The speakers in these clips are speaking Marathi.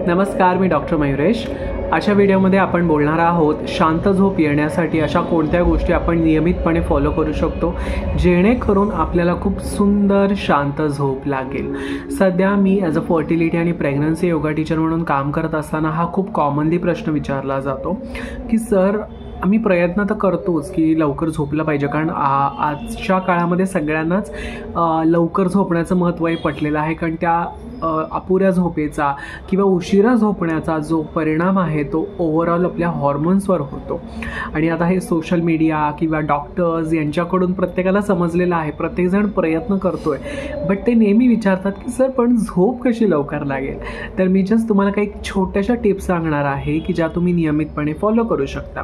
नमस्कार, मी डॉक्टर मयुरेश। अशा व्हिडिओमध्ये आपण बोलणार आहोत शांत झोप येण्यासाठी अशा कोणत्या गोष्टी आपण नियमितपणे फॉलो करू शकतो जेणेकरून आपल्याला खूप सुंदर शांत झोप लागेल। सध्या मी ॲज अ फर्टिलिटी आणि प्रेग्नन्सी योगा टीचर म्हणून काम करत असताना हा खूप कॉमनली प्रश्न विचारला जातो की सर, आम्ही प्रयत्न तर करतोच की लवकर झोपलं पाहिजे, कारण आजच्या काळामध्ये सगळ्यांनाच लवकर झोपण्याचं महत्त्व पटलेलं आहे, कारण त्या अपुऱ्या झोपेचा किंवा उशिरा झोपण्याचा जो परिणाम आहे तो ओव्हरऑल आपल्या हॉर्मोन्सवर होतो। आणि आता हे सोशल मीडिया किंवा डॉक्टर्स यांच्याकडून प्रत्येकाला समजलेलं आहे, प्रत्येकजण प्रयत्न करतोय, बट ते नेहमी विचारतात की सर पण झोप कशी लवकर लागेल। तर मी जस्ट तुम्हाला काही छोट्याशा टिप्स सांगणार आहे की ज्या तुम्ही नियमितपणे फॉलो करू शकता।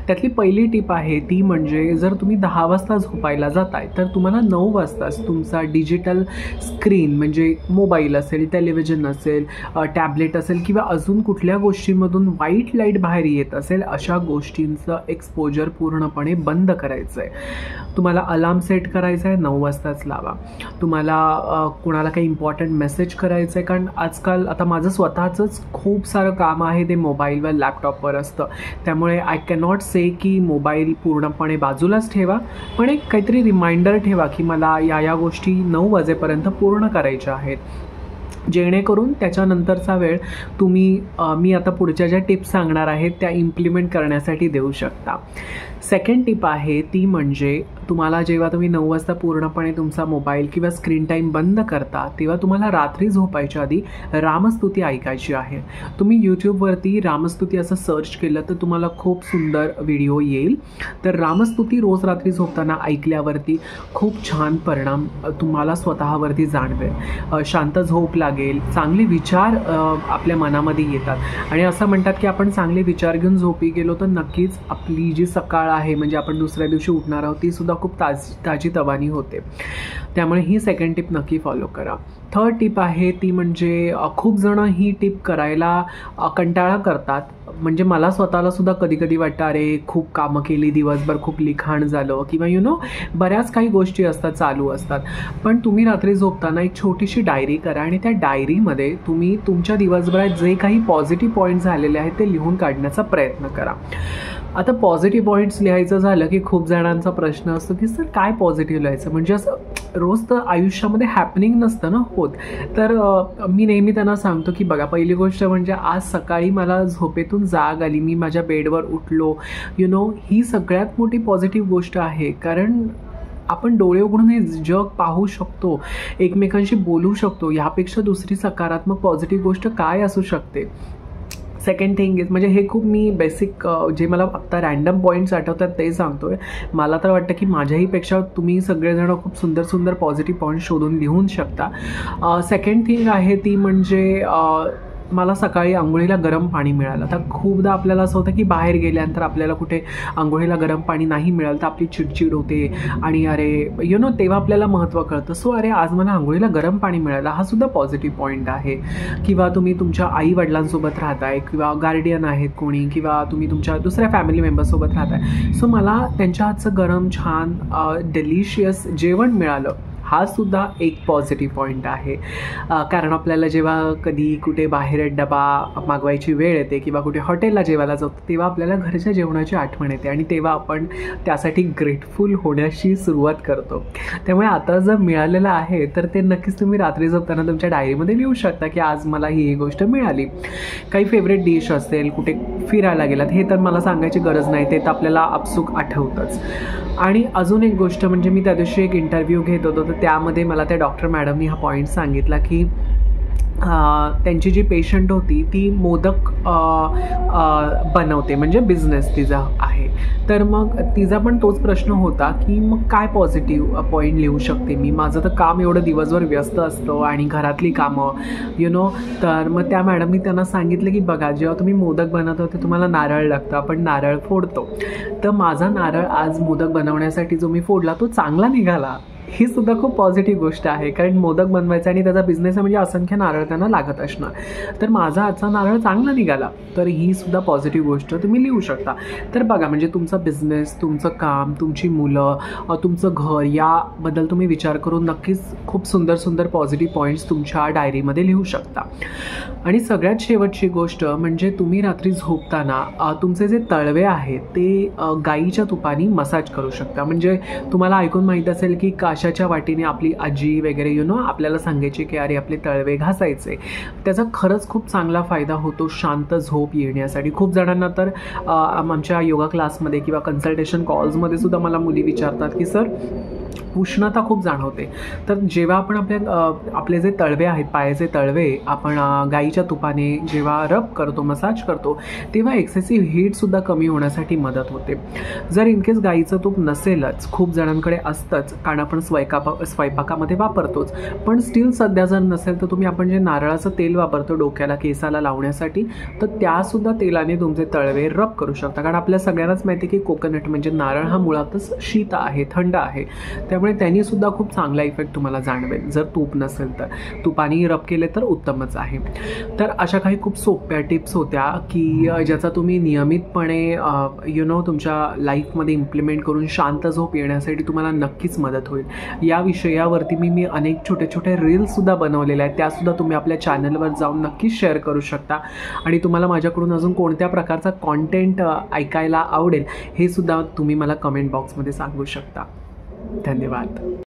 त्यातली पहिली टिप आहे ती म्हणजे जर तुम्ही 10 वाजता झोपायला जाताय तर तुम्हाला 9 वाजताच तुमचा डिजिटल स्क्रीन म्हणजे मोबाईल असेल, टेलिव्हिजन असेल, टॅबलेट असेल किंवा अजून कुठल्या गोष्टींमधून व्हाईट लाईट बाहेर येत असेल अशा गोष्टींचं एक्सपोजर पूर्णपणे बंद करायचं आहे। तुम्हाला अलार्म सेट करायचा आहे, 9 वाजताच लावा। तुम्हाला कुणाला काही इम्पॉर्टंट मेसेज करायचं आहे, कारण आजकाल आता माझं स्वतःचंच खूप सारं काम आहे ते मोबाईलवर लॅपटॉपवर असतं, त्यामुळे आय कॅनॉट से की मोबाईल पूर्णपणे बाजूलाच ठेवा, पण एक काहीतरी रिमाइंडर ठेवा की मला या गोष्टी 9 वाजेपर्यंत पूर्ण करायच्या आहेत, जेणेकरून त्याच्यानंतरचा वेळ तुम्ही मी आता पुढच्या ज्या टिप्स सांगणार आहेत त्या इम्प्लिमेंट करण्यासाठी देऊ शकता। सेकंड टिप आहे ती म्हणजे तुम्हाला जेव्हा तुम्ही 9 वाजता पूर्णपणे तुमचा मोबाईल किंवा स्क्रीन टाईम बंद करता तेव्हा तुम्हाला रात्री झोपायच्या आधी रामस्तुती ऐकायची आहे। तुम्ही यूट्यूबवरती रामस्तुती असं सर्च केलं तर तुम्हाला खूप सुंदर व्हिडिओ येईल। तर रामस्तुती रोज रात्री झोपताना ऐकल्यावरती खूप छान परिणाम तुम्हाला स्वतःवरती जाणवेल, शांत झोप लागेल, चांगले विचार आपल्या मनामध्ये येतात। आणि असं म्हणतात की आपण चांगले विचार घेऊन झोपी गेलो तर नक्कीच आपली जी सकाळ आहे म्हणजे आपण दुसऱ्या दिवशी उठणार आहोत ती सुद्धा खूप ताजी तवानी होते। त्यामुळे ही सेकंड टिप नक्की फॉलो करा। थर्ड टिप आहे ती म्हणजे खूप जण ही टिप करायला कंटाळा करतात, म्हणजे मला स्वतःला सुद्धा कधी कधी वाटतं अरे खूप कामं केली दिवसभर, खूप लिखाण झालं किंवा बऱ्याच काही गोष्टी असतात चालू असतात, पण तुम्ही रात्री झोपताना एक छोटीशी डायरी करा आणि त्या डायरीमध्ये तुम्ही तुमच्या दिवसभरात जे काही पॉझिटिव्ह पॉईंट्स झालेले आहेत ते लिहून काढण्याचा प्रयत्न करा। आता पॉझिटिव्ह पॉईंट्स लिहायचं झालं की खूप जणांचा प्रश्न असतो की सर काय पॉझिटिव्ह लिहायचं, म्हणजे असं रोज तर आयुष्यामध्ये हॅपनिंग नसतं ना होत। तर मी नेहमी त्यांना सांगतो की बघा, पहिली गोष्ट म्हणजे आज सकाळी मला झोपेतून जाग आली, मी माझ्या बेडवर उठलो, ही सगळ्यात मोठी पॉझिटिव्ह गोष्ट आहे, कारण आपण डोळे उघडून हे जग पाहू शकतो, एकमेकांशी बोलू शकतो, ह्यापेक्षा दुसरी सकारात्मक पॉझिटिव्ह गोष्ट काय असू शकते। सेकंड थिंग इज म्हणजे हे खूप मी बेसिक जे मला आत्ता रॅन्डम पॉईंट्स आठवतात ते सांगतोय। मला तर वाटतं की माझ्याहीपेक्षा तुम्ही सगळेजण खूप सुंदर सुंदर पॉझिटिव्ह पॉईंट्स शोधून लिहून शकता। सेकंड थिंग आहे ती म्हणजे मला सकाळी आंघोळीला गरम पाणी मिळालं। आता खूपदा आपल्याला असं होतं की बाहेर गेल्यानंतर आपल्याला कुठे आंघोळीला गरम पाणी नाही मिळालं तर आपली चिडचिड होते आणि अरे तेव्हा आपल्याला महत्त्व कळतं। सो अरे आज मला आंघोळीला गरम पाणी मिळालं, हा सुद्धा पॉझिटिव्ह पॉईंट आहे। किंवा तुम्ही तुमच्या आई वडिलांसोबत राहताय किंवा गार्डियन आहेत कोणी किंवा तुम्ही तुमच्या दुसऱ्या फॅमिली मेंबर्ससोबत राहताय, सो मला त्यांच्या हातचं गरम छान डिलिशियस जेवण मिळालं, हा सुद्धा एक पॉझिटिव्ह पॉईंट आहे। कारण आपल्याला जेव्हा कधी कुठे बाहेर डबा मागवायची वेळ येते किंवा कुठे हॉटेलला जेवायला जातो तेव्हा आपल्याला घरच्या जेवणाची आठवण येते आणि तेव्हा आपण त्यासाठी ग्रेटफुल होण्याची सुरुवात करतो। त्यामुळे आता जर मिळालेलं आहे तर ते नक्कीच तुम्ही रात्री झोपताना तुमच्या डायरीमध्ये लिहू शकता की आज मला ही गोष्ट मिळाली। काही फेवरेट डिश असेल, कुठे फिरायला गेलात, हे तर मला सांगायची गरज नाही, ते तर आपल्याला आपसूक आठवतंच। आणि अजून एक गोष्ट म्हणजे मी त्या दिवशी एक इंटरव्ह्यू घेत होतो तर त्यामध्ये मला त्या डॉक्टर मॅडमनी हा पॉईंट सांगितला की त्यांची जी पेशंट होती ती मोदक बनवते, म्हणजे बिझनेस तिचा आहे। तर मग तिचा पण तोच प्रश्न होता की मग काय पॉझिटिव्ह पॉईंट लिहू शकते मी, माझं तर काम एवढं दिवसभर व्यस्त असतं आणि घरातली कामं तर मग त्या मॅडमनी त्यांना सांगितलं की बघा, जेव्हा तुम्ही मोदक बनवतो ते तुम्हाला नारळ लागतं, आपण नारळ फोडतो, तर माझा नारळ आज मोदक बनवण्यासाठी जो मी फोडला तो चांगला निघाला, ही सुद्धा खूप पॉझिटिव्ह गोष्ट आहे, कारण मोदक बनवायचा आणि त्याचा बिझनेस आहे म्हणजे असंख्य नारळ त्यांना लागत असणार. तर माझा आजचा नारळ चांगला निघाला, तर ही सुद्धा पॉझिटिव्ह गोष्ट तुम्ही लिहू शकता. तर बघा, म्हणजे तुमचा बिझनेस, तुमचं काम, तुमची मुलं, तुमचं घर याबद्दल तुम्ही विचार करून नक्कीच खूप सुंदर सुंदर पॉझिटिव्ह पॉईंट्स तुमच्या डायरीमध्ये लिहू शकता. आणि सगळ्यात शेवटची गोष्ट म्हणजे तुम्ही रात्री झोपताना तुमचे जे तळवे आहेत ते गाईच्या तुपाने मसाज करू शकता. म्हणजे तुम्हाला ऐकून माहीत असेल की काशाच्या वाटीने आपली आजी वगैरे आपल्याला सांगायची की अरे आपले तळवे घासायचे. त्याचा खरंच खूप चांगला फायदा होतो शांत झोप येण्यासाठी. खूप जणांना तर आमच्या योगा क्लासमध्ये किंवा कन्सल्टेशन कॉल्समध्ये सुद्धा मला मुली विचारतात की सर उष्णता खूप जाणवते, तर जेव्हा आपण आपले जे तळवे आहेत, पायाचे तळवे आपण गाईच्या तुपाने जेव्हा रब करतो, मसाज करतो, तेव्हा एक्सेसिव्ह हीटसुद्धा कमी होण्यासाठी मदत होते. जर इनकेस गाईचं तूप नसेलच, खूप जणांकडे असतंच कारण आपण स्वयंपाकामध्ये वापरतोच, पण स्टील सध्या जर नसेल तर तुम्ही आपण जे नारळाचं तेल वापरतो डोक्याला केसाला लावण्यासाठी, तर त्यासुद्धा तेलाने तुमचे तळवे रब करू शकता. कारण आपल्या सगळ्यांनाच माहिती आहे की कोकोनट म्हणजे नारळ हा मुळातच शीत आहे, थंड आहे, त्यामुळे त्यांनी सुद्धा खूप चांगला इफेक्ट तुम्हाला जाणवेल. जर तूप नसेल तर तुपानी रब केले तर उत्तमच आहे. तर अशा काही खूप सोप्या टिप्स होत्या की ज्याचा तुम्ही नियमितपणे तुमच्या लाईफमध्ये इम्प्लिमेंट करून शांत झोप येण्यासाठी तुम्हाला नक्कीच मदत होईल. या विषयावरती मी अनेक छोटे छोटे रील्ससुद्धा बनवलेले आहेत, त्यासुद्धा तुम्ही आपल्या चॅनलवर जाऊन नक्कीच शेअर करू शकता. आणि तुम्हाला माझ्याकडून अजून कोणत्या प्रकारचा कॉन्टेंट ऐकायला आवडेल हे सुद्धा तुम्ही मला कमेंट बॉक्समध्ये सांगू शकता. धन्यवाद.